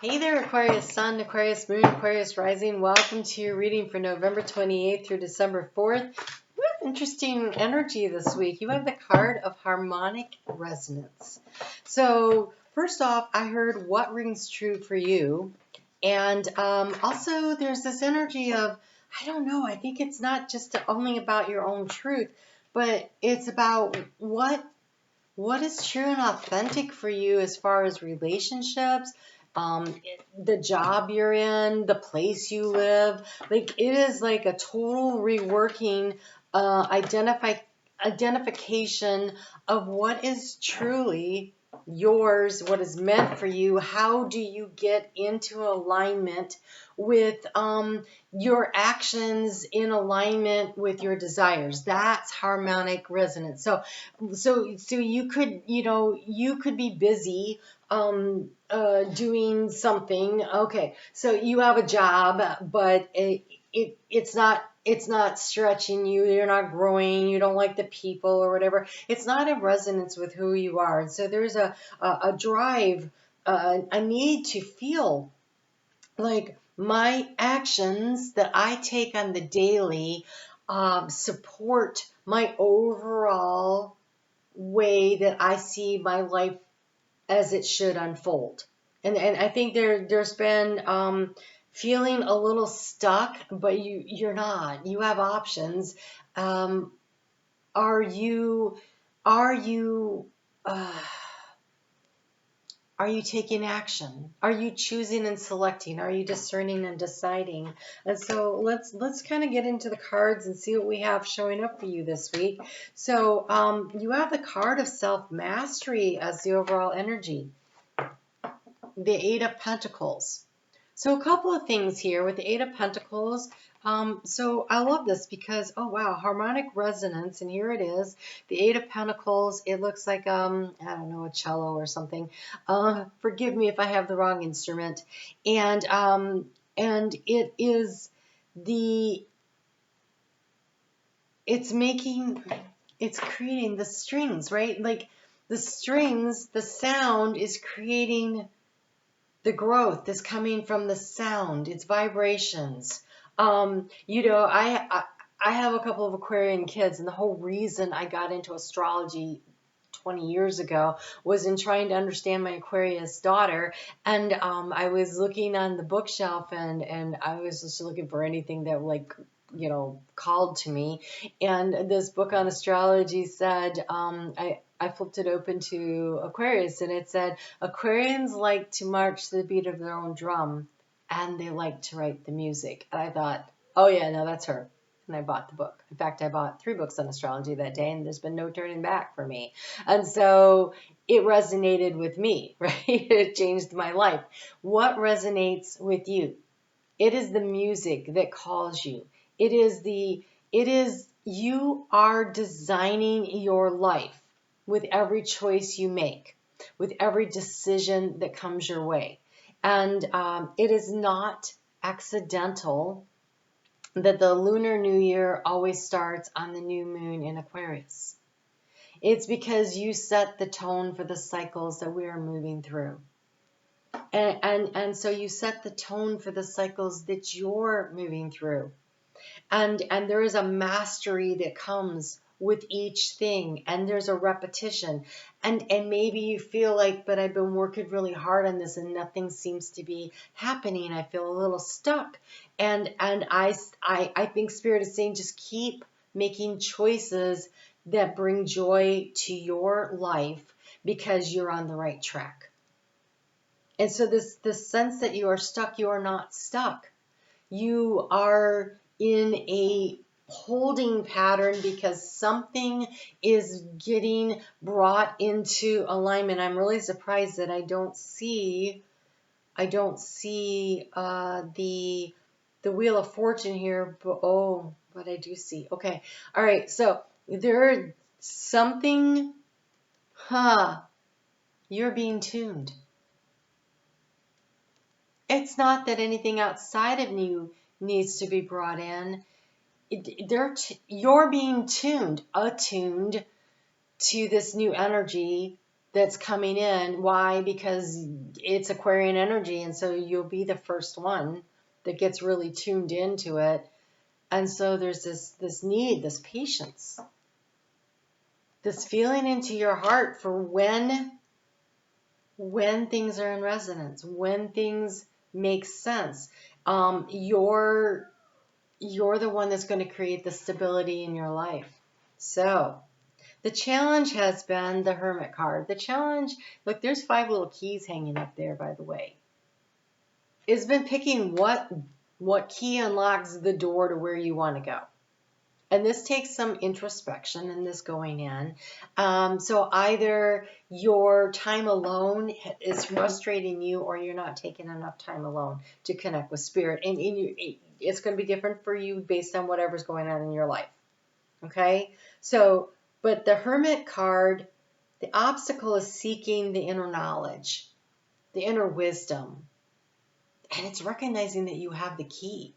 Hey there, Aquarius Sun, Aquarius Moon, Aquarius Rising. Welcome to your reading for November 28th through December 4th. Interesting energy this week. You have the card of harmonic resonance. So, first off, I heard what rings true for you. And also, there's this energy of, I don't know, I think it's not just only about your own truth, but it's about what is true and authentic for you as far as relationships, the job you're in, the place you live. Like it is like a total reworking, identification of what is truly yours, what is meant for you. How do you get into alignment with your actions in alignment with your desires? That's harmonic resonance. So you could, you could be busy doing something. Okay, so you have a job, but it's not stretching you. You're not growing. You don't like the people or whatever. It's not in resonance with who you are. And so there's a drive, a need to feel like my actions that I take on the daily support my overall way that I see my life as it should unfold. And I think there's been feeling a little stuck, but you're not. You have options. Are you are you uh, are you taking action? Are you choosing and selecting? Are you discerning and deciding? And so let's kind of get into the cards and see what we have showing up for you this week. So you have the card of self-mastery as the overall energy. The Eight of Pentacles. So a couple of things here with the Eight of Pentacles. So I love this because, oh wow, harmonic resonance, and here it is, the Eight of Pentacles. It looks like, I don't know, a cello or something. Forgive me if I have the wrong instrument. And it is it's creating the strings, right? Like the strings, the sound is creating the growth is coming from the sound, its vibrations. I have a couple of Aquarian kids, and the whole reason I got into astrology 20 years ago was in trying to understand my Aquarius daughter. And I was looking on the bookshelf, and I was just looking for anything that called to me. And this book on astrology said, I flipped it open to Aquarius, and it said, Aquarians like to march to the beat of their own drum, and they like to write the music. And I thought, oh yeah, no, that's her. And I bought the book. In fact, I bought 3 books on astrology that day, and there's been no turning back for me. And so it resonated with me, right? It changed my life. What resonates with you? It is the music that calls you. It is you are designing your life with every choice you make, with every decision that comes your way. And it is not accidental that the Lunar New Year always starts on the new moon in Aquarius. It's because you set the tone for the cycles that we are moving through. And so you set the tone for the cycles that you're moving through. And there is a mastery that comes with each thing, and there's a repetition, and maybe you feel like, but I've been working really hard on this and nothing seems to be happening. I feel a little stuck, and I think Spirit is saying just keep making choices that bring joy to your life because you're on the right track. And so this sense that you are stuck, you are not stuck. You are in a holding pattern because something is getting brought into alignment. I'm really surprised that I don't see the Wheel of Fortune here, but I do see. Okay. All right. So there's something, you're being tuned. It's not that anything outside of you needs to be brought in. You're being attuned to this new energy that's coming in. Why? Because it's Aquarian energy, and so you'll be the first one that gets really tuned into it. And so there's this need, this patience, this feeling into your heart for when things are in resonance, when things make sense. You're the one that's going to create the stability in your life. So the challenge has been the Hermit card. The challenge, look, there's 5 little keys hanging up there, by the way. It's been picking what key unlocks the door to where you want to go. And this takes some introspection and this going in. So either your time alone is frustrating you, or you're not taking enough time alone to connect with spirit. And it's going to be different for you based on whatever's going on in your life. Okay? So, but the Hermit card, the obstacle is seeking the inner knowledge, the inner wisdom. And it's recognizing that you have the key.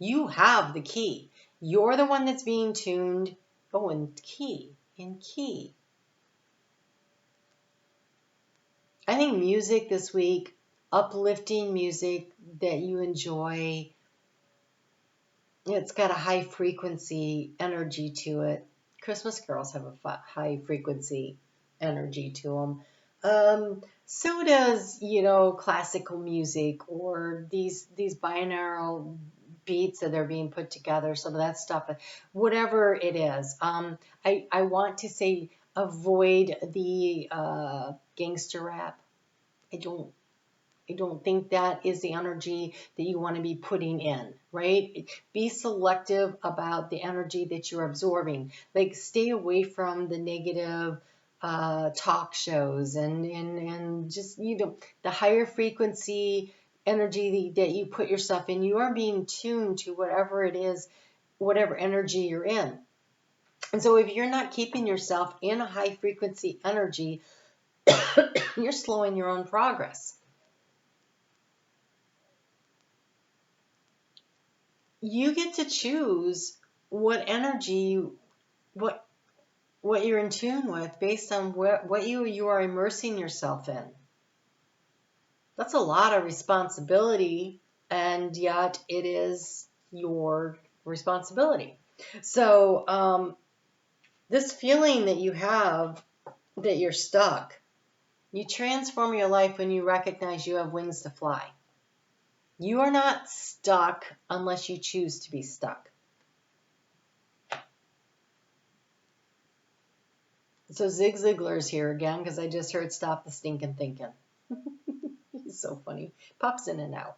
You have the key. You're the one that's being tuned. Oh, in key. I think music this week, uplifting music that you enjoy, it's got a high frequency energy to it. Christmas carols have a high frequency energy to them. So does, classical music, or these binaural beats that are being put together, some of that stuff, whatever it is. I want to say avoid the gangster rap. I don't think that is the energy that you want to be putting in, right? Be selective about the energy that you're absorbing. Like, stay away from the negative talk shows and just, the higher frequency energy that you put yourself in. You are being tuned to whatever it is, whatever energy you're in. And so if you're not keeping yourself in a high frequency energy, you're slowing your own progress. You get to choose what energy, what you're in tune with based on what you are immersing yourself in. That's a lot of responsibility, and yet it is your responsibility. So this feeling that you have that you're stuck, you transform your life when you recognize you have wings to fly. You are not stuck unless you choose to be stuck. So Zig Ziglar's here again, because I just heard "Stop the Stinking Thinking." He's so funny. Pops in and out.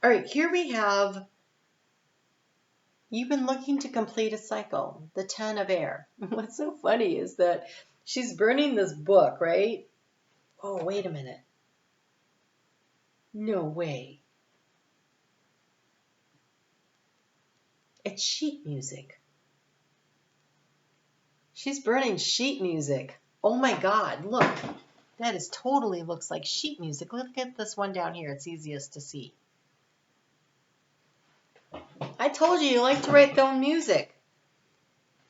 All right, here we have, you've been looking to complete a cycle, the 10 of air. What's so funny is that she's burning this book, right? Oh, wait a minute. No way. It's sheet music. She's burning sheet music. Oh my God, look. That is totally looks like sheet music. Look at this one down here. It's easiest to see. I told you like to write their own music.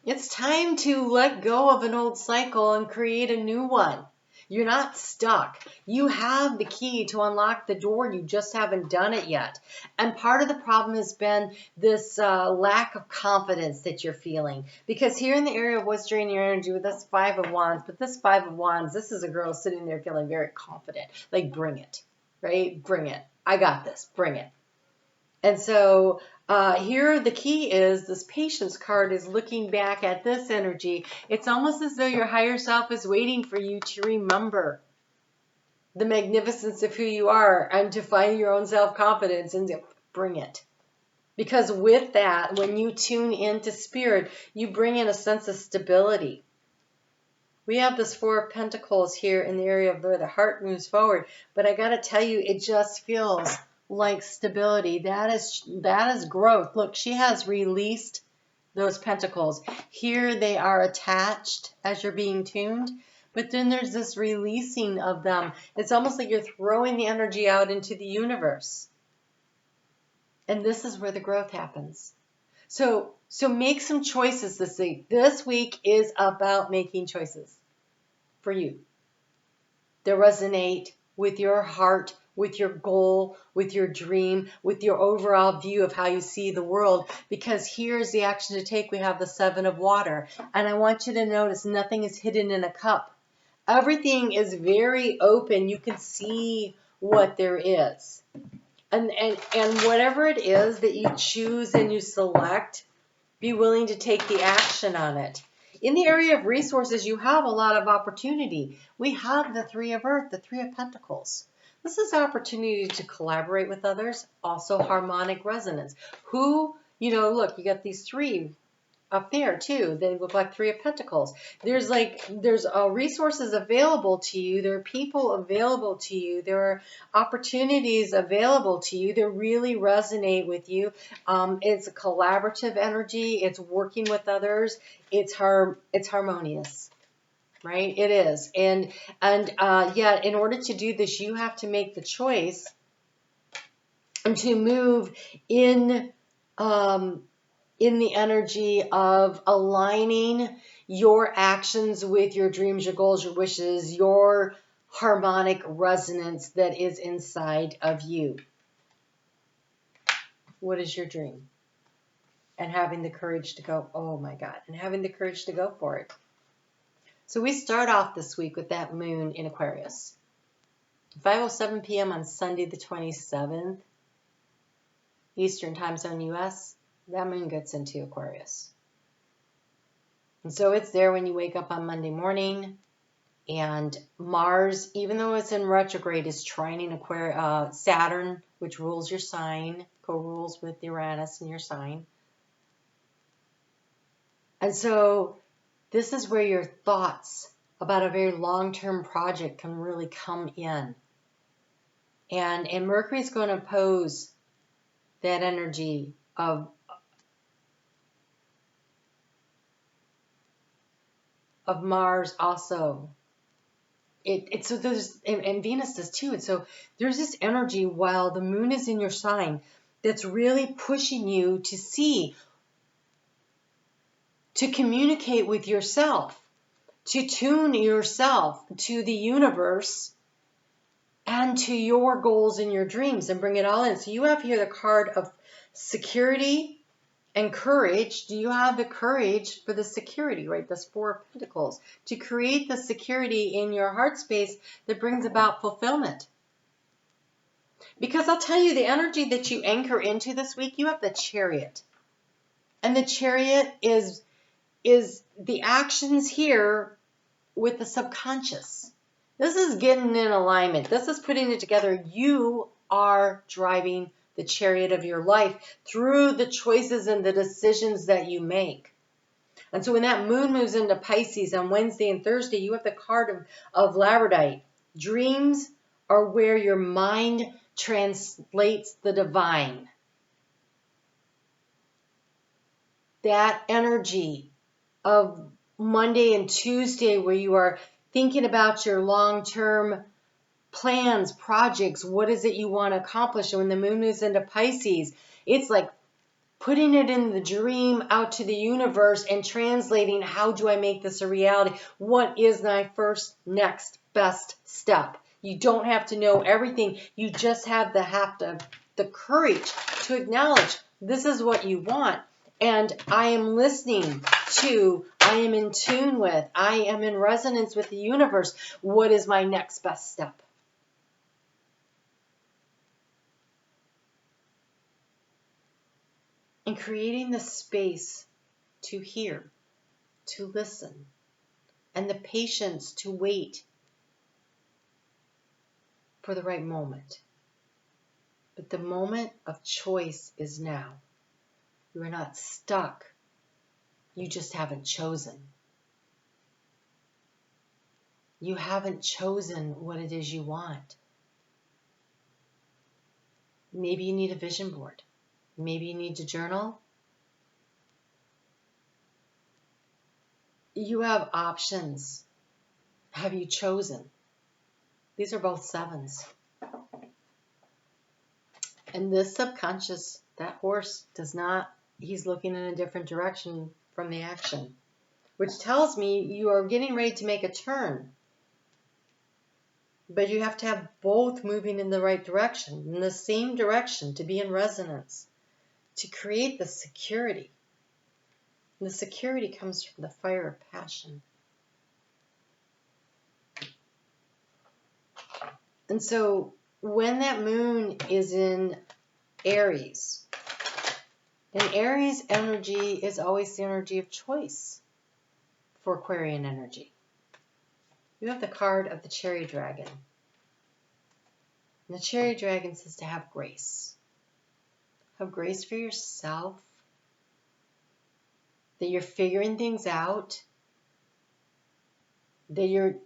It's time to let go of an old cycle and create a new one. You're not stuck. You have the key to unlock the door. You just haven't done it yet. And part of the problem has been this lack of confidence that you're feeling. Because here in the area of what's draining your energy with this 5 of Wands, but this 5 of Wands, this is a girl sitting there feeling very confident. Like, bring it, right? Bring it. I got this. Bring it. And so here the key is this patience card is looking back at this energy. It's almost as though your higher self is waiting for you to remember the magnificence of who you are and to find your own self-confidence and to bring it. Because with that, when you tune into spirit, you bring in a sense of stability. We have this 4 of Pentacles here in the area of where the heart moves forward. But I got to tell you, it just feels like stability. That is growth. Look, she has released those pentacles. Here they are attached as you're being tuned, but then there's this releasing of them. It's almost like you're throwing the energy out into the universe. And this is where the growth happens. So make some choices this week. This week is about making choices for you. that resonate with your heart, with your goal, with your dream, with your overall view of how you see the world. Because here's the action to take. We have the 7 of water. And I want you to notice nothing is hidden in a cup. Everything is very open. You can see what there is. And whatever it is that you choose and you select, be willing to take the action on it. In the area of resources, you have a lot of opportunity. We have the 3 of Earth, the 3 of Pentacles. This is an opportunity to collaborate with others, also harmonic resonance. Who, look, you got these 3 up there too. They look like 3 of Pentacles. There's resources available to you. There are people available to you. There are opportunities available to you that really resonate with you. It's a collaborative energy. It's working with others. It's harmonious, right? It is. And yet, in order to do this, you have to make the choice to move in the energy of aligning your actions with your dreams, your goals, your wishes, your harmonic resonance that is inside of you. What is your dream? And having the courage to go, oh my God, and having the courage to go for it. So we start off this week with that moon in Aquarius. 5:07 p.m. on Sunday the 27th, Eastern Time Zone, U.S., that moon gets into Aquarius. And so it's there when you wake up on Monday morning. And Mars, even though it's in retrograde, is trining Saturn, which rules your sign, co-rules with Uranus in your sign. And so this is where your thoughts about a very long-term project can really come in. And Mercury's going to oppose that energy of Mars also. So there's, and Venus does too. And so there's this energy while the moon is in your sign that's really pushing you to see, to communicate with yourself, to tune yourself to the universe and to your goals and your dreams and bring it all in. So you have here the card of security and courage. Do you have the courage for the security, right? That's 4 of Pentacles. To create the security in your heart space that brings about fulfillment. Because I'll tell you, the energy that you anchor into this week, you have the Chariot. And the Chariot is the actions here with the subconscious. This is getting in alignment. This is putting it together. You are driving the chariot of your life through the choices and the decisions that you make. And so when that moon moves into Pisces on Wednesday and Thursday, you have the card of Labradorite. Dreams are where your mind translates the divine. That energy of Monday and Tuesday where you are thinking about your long-term plans, projects, what is it you want to accomplish? And when the moon moves into Pisces, it's like putting it in the dream out to the universe and translating, how do I make this a reality? What is my first, next, best step? You don't have to know everything. You just have the courage to acknowledge this is what you want. And I am listening to, I am in tune with, I am in resonance with the universe. What is my next best step? And creating the space to hear, to listen, and the patience to wait for the right moment. But the moment of choice is now. You are not stuck. You just haven't chosen. You haven't chosen what it is you want. Maybe you need a vision board. Maybe you need to journal. You have options. Have you chosen? These are both 7s. And this subconscious, that horse does not, he's looking in a different direction from the action, which tells me you are getting ready to make a turn. But you have to have both moving in the right direction, in the same direction, to be in resonance, to create the security. And the security comes from the fire of passion. And so when that moon is in Aries, and Aries energy is always the energy of choice for Aquarian energy. You have the card of the cherry dragon. And the cherry dragon says to have grace. Have grace for yourself. That you're figuring things out. That you're,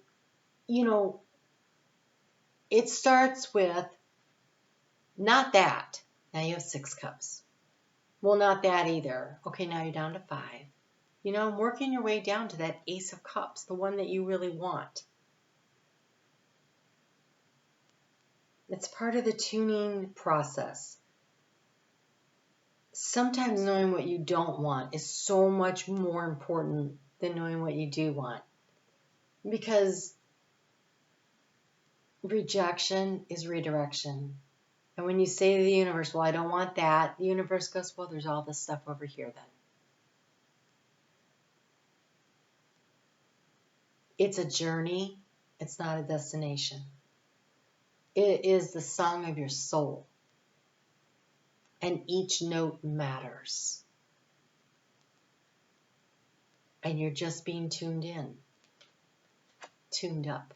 it starts with not that. Now you have 6 cups. Well, not that either. Okay, now you're down to 5. Working your way down to that Ace of Cups, the one that you really want. It's part of the tuning process. Sometimes knowing what you don't want is so much more important than knowing what you do want. Because rejection is redirection. And when you say to the universe, well, I don't want that, the universe goes, well, there's all this stuff over here then. It's a journey. It's not a destination. It is the song of your soul. And each note matters. And you're just being tuned in. Tuned up.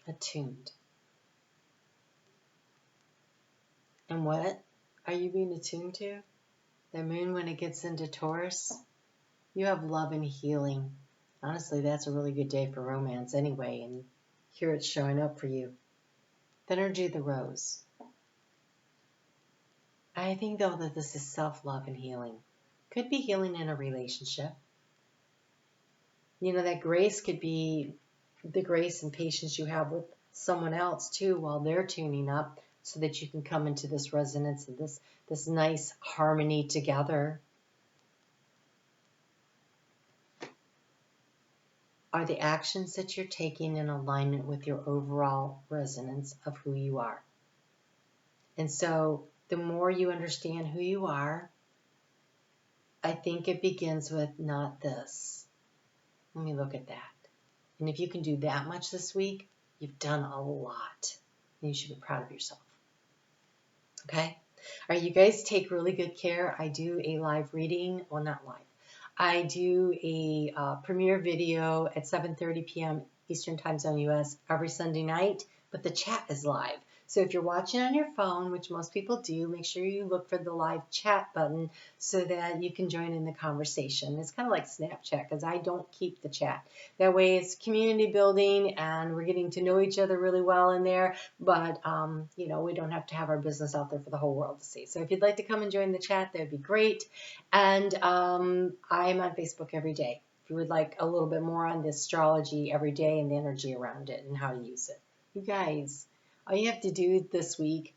Attuned. And what are you being attuned to? The moon, when it gets into Taurus, you have love and healing. Honestly, that's a really good day for romance anyway, and here it's showing up for you. The energy of the rose. I think, though, that this is self-love and healing. Could be healing in a relationship. That grace could be the grace and patience you have with someone else, too, while they're tuning up, so that you can come into this resonance and this nice harmony together. Are the actions that you're taking in alignment with your overall resonance of who you are? And so the more you understand who you are, I think it begins with not this. Let me look at that. And if you can do that much this week, you've done a lot. And you should be proud of yourself. Okay? All right, you guys take really good care. I do a live reading. Well, not live. I do a premiere video at 7:30 p.m. Eastern Time Zone US every Sunday night, but the chat is live. So if you're watching on your phone, which most people do, make sure you look for the live chat button so that you can join in the conversation. It's kind of like Snapchat because I don't keep the chat. That way it's community building and we're getting to know each other really well in there, but we don't have to have our business out there for the whole world to see. So if you'd like to come and join the chat, that would be great. And I'm on Facebook every day. If you would like a little bit more on the astrology every day and the energy around it and how to use it. You guys, all you have to do this week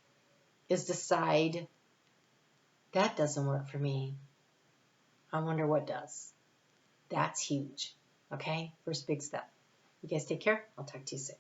is decide, that doesn't work for me. I wonder what does. That's huge. Okay? First big step. You guys take care. I'll talk to you soon.